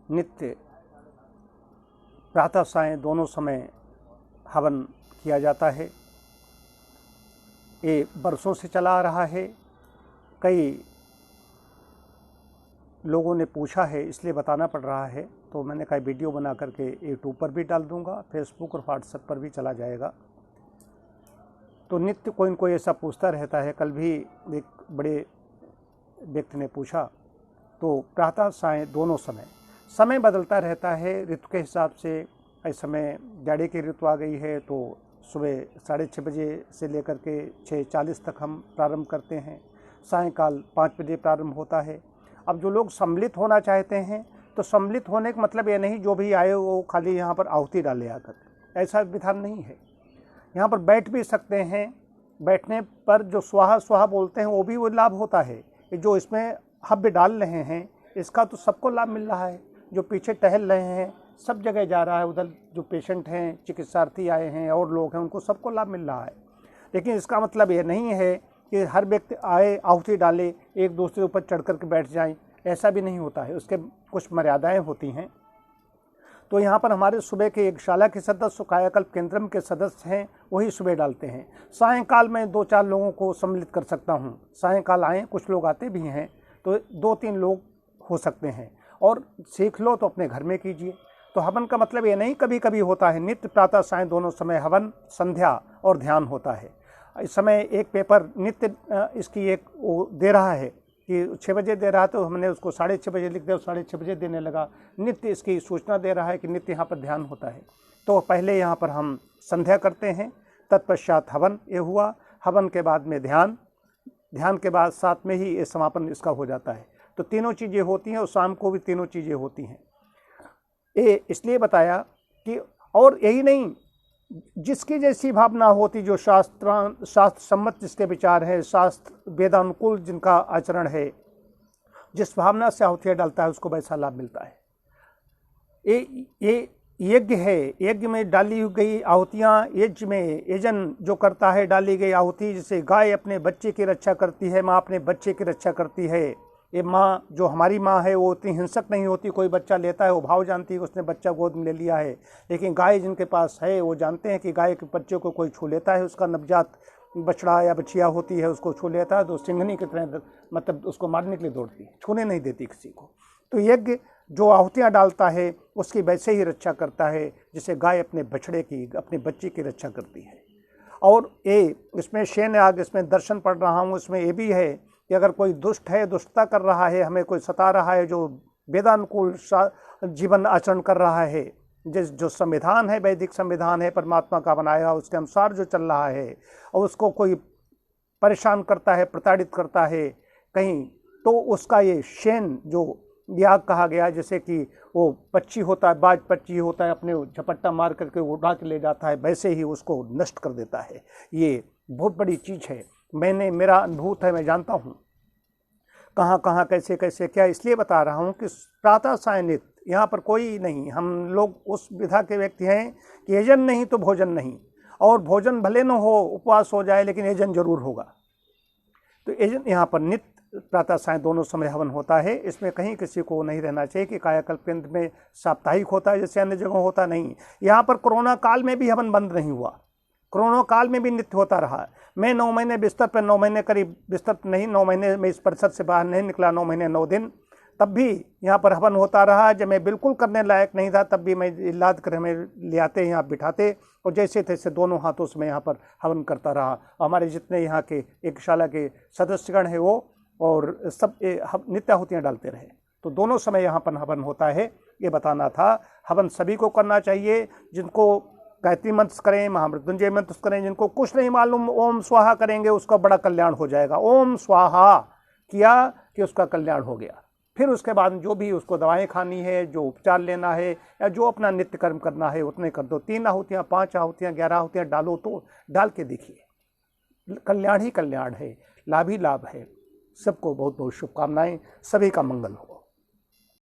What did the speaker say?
नित्य प्रातः सायं दोनों समय हवन किया जाता है। ये बरसों से चला आ रहा है। कई लोगों ने पूछा है, इसलिए बताना पड़ रहा है, तो मैंने कहा वीडियो बना करके यूट्यूब पर भी डाल दूंगा, फेसबुक और व्हाट्सएप पर भी चला जाएगा। तो नित्य कोई न कोई ऐसा पूछता रहता है। कल भी एक बड़े व्यक्ति ने पूछा। तो प्रातः सायं दोनों समय बदलता रहता है ऋतु के हिसाब से। इस समय जाड़े की ऋतु आ गई है, तो सुबह 6:30 बजे से लेकर के 6:40 तक हम प्रारंभ करते हैं। सायंकाल 5 बजे प्रारंभ होता है। अब जो लोग सम्मिलित होना चाहते हैं, तो सम्मिलित होने का मतलब ये नहीं जो भी आए वो खाली यहाँ पर आहुति डाले आकर, ऐसा विधान नहीं है। यहाँ पर बैठ भी सकते हैं। बैठने पर जो स्वाहा बोलते हैं वो भी वो लाभ होता है। जो इसमें हव्य डाल रहे हैं इसका तो सबको लाभ मिल रहा है। जो पीछे टहल रहे हैं सब जगह जा रहा है, उधर जो पेशेंट हैं, चिकित्सार्थी आए हैं और लोग हैं, उनको सबको लाभ मिल रहा है। लेकिन इसका मतलब ये नहीं है कि हर व्यक्ति आए, आहुति डाले, एक दूसरे ऊपर चढ़ कर के बैठ जाएं, ऐसा भी नहीं होता है। उसके कुछ मर्यादाएं होती हैं। तो यहाँ पर हमारे सुबह के यज्ञशाला के सदस्य, कायाकल्प केंद्रम के सदस्य हैं, वही सुबह डालते हैं। सायंकाल में 2-4 लोगों को सम्मिलित कर सकता हूँ। सायंकाल आएँ, कुछ लोग आते भी हैं, तो 2-3 लोग हो सकते हैं। और सीख लो तो अपने घर में कीजिए। तो हवन का मतलब ये नहीं कभी कभी होता है। नित्य प्रातः सायं दोनों समय हवन, संध्या और ध्यान होता है। इस समय एक पेपर नित्य इसकी एक वो दे रहा है कि 6 बजे दे रहा है, तो हमने उसको 6:30 बजे लिख दिया, 6:30 बजे देने लगा। नित्य इसकी सूचना दे रहा है कि नित्य यहाँ पर ध्यान होता है। तो पहले यहाँ पर हम संध्या करते हैं, तत्पश्चात हवन ये हुआ। हवन के बाद में ध्यान के बाद साथ में ही ये समापन इसका हो जाता है। तो तीनों चीज़ें होती हैं और शाम को भी तीनों चीज़ें होती हैं। ये इसलिए बताया कि और यही नहीं, जिसकी जैसी भावना होती, जो शास्त्र सम्मत जिसके विचार है, शास्त्र वेदानुकूल जिनका आचरण है, जिस भावना से आहुतियाँ डालता है उसको वैसा लाभ मिलता है। ये यज्ञ है। यज्ञ में डाली गई आहुतियाँ, यज्ञ में यजन जो करता है, डाली गई आहुति, जैसे गाय अपने बच्चे की रक्षा करती है, माँ अपने बच्चे की रक्षा करती है। ये माँ जो हमारी माँ है वो उतनी हिंसक नहीं होती। कोई बच्चा लेता है वो भाव जानती है कि उसने बच्चा गोद में ले लिया है। लेकिन गाय जिनके पास है वो जानते हैं कि गाय के बच्चे को कोई छू लेता है, उसका नवजात बछड़ा या बछिया होती है, उसको छू लेता है तो सिंघनी की तरह मतलब उसको मारने के लिए दौड़ती है, छूने नहीं देती किसी को। तो यज्ञ जो आहुतियाँ डालता है उसकी वैसे ही रक्षा करता है जैसे गाय अपने बछड़े की, अपने बच्चे की रक्षा करती है। और ये इसमें शयन याग, इसमें दर्शन पढ़ रहा हूँ, इसमें ये भी है कि अगर कोई दुष्ट है, दुष्टता कर रहा है, हमें कोई सता रहा है, जो वेदानुकूल जीवन आचरण कर रहा है, जो संविधान है, वैदिक संविधान है परमात्मा का बनाया, उसके अनुसार जो चल रहा है, और उसको कोई परेशान करता है, प्रताड़ित करता है कहीं, तो उसका ये शयन जो याग कहा गया, जैसे कि वो पक्षी होता है, बाज पक्षी होता है, अपने झपट्टा मार करके उड़ा के ले जाता है, वैसे ही उसको नष्ट कर देता है। ये बहुत बड़ी चीज़ है। मेरा अनुभूत है, मैं जानता हूँ कहाँ कहाँ कैसे कैसे क्या। इसलिए बता रहा हूँ कि प्रातः सायं नित्य, यहाँ पर कोई नहीं, हम लोग उस विधा के व्यक्ति हैं कि यजन नहीं तो भोजन नहीं, और भोजन भले न हो, उपवास हो जाए, लेकिन यजन जरूर होगा। तो यजन यहाँ पर नित्य प्रातः सायं दोनों समय हवन होता है। इसमें कहीं किसी को नहीं रहना चाहिए कि कायाकल्प केंद्र में साप्ताहिक होता है जैसे अन्य जगह होता, नहीं। यहाँ पर कोरोना काल में भी हवन बंद नहीं हुआ, कोरोना काल में भी नित्य होता रहा। मैं 9 महीने बिस्तर पर, 9 महीने करीब बिस्तर नहीं, 9 महीने में इस परिसर से बाहर नहीं निकला, 9 महीने 9 दिन, तब भी यहाँ पर हवन होता रहा। जब मैं बिल्कुल करने लायक नहीं था तब भी मैं इलाज कर हमें ले आते, यहाँ बिठाते, और जैसे तैसे दोनों हाथों से मैं यहाँ पर हवन करता रहा। हमारे जितने यहाँ के यज्ञशाला के सदस्यगण हैं वो और सब नित्य आहुतियाँ डालते रहे। तो दोनों समय यहाँ पर हवन होता है, ये बताना था। हवन सभी को करना चाहिए, जिनको गायत्री मंत्र करें, महामृत्युंजय मंत्र करें, जिनको कुछ नहीं मालूम ओम स्वाहा करेंगे उसका बड़ा कल्याण हो जाएगा। ओम स्वाहा किया कि उसका कल्याण हो गया। फिर उसके बाद जो भी उसको दवाएं खानी है, जो उपचार लेना है, या जो अपना नित्य कर्म करना है उतने कर दो। 3 आहुतियाँ, 5 आहुतियाँ, 11 आहुतियाँ डालो तो डाल के देखिए, कल्याण ही कल्याण है, लाभ ही लाभ है। सबको बहुत बहुत शुभकामनाएं, सभी का मंगल हो।